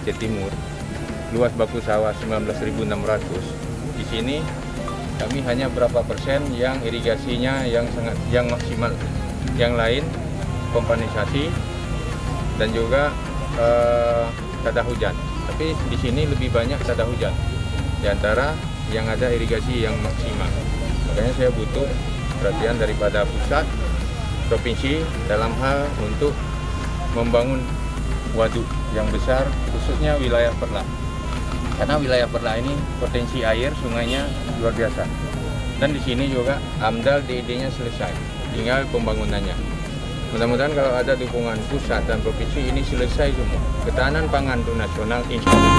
Aceh Timur, luas baku sawah 19.600. Di sini kami hanya berapa persen yang irigasinya yang maksimal. Yang lain kompansasi dan juga tada hujan. Tapi di sini lebih banyak tada hujan di antara yang ada irigasi yang maksimal. Makanya saya butuh perhatian daripada pusat, provinsi dalam hal untuk membangun waduk yang besar, khususnya wilayah Perla. Karena wilayah Perla ini potensi air sungainya luar biasa. Dan di sini juga AMDAL DID-nya selesai, tinggal pembangunannya. Mudah-mudahan kalau ada dukungan pusat dan provinsi ini selesai semua. Ketahanan pangan itu nasional insya Allah.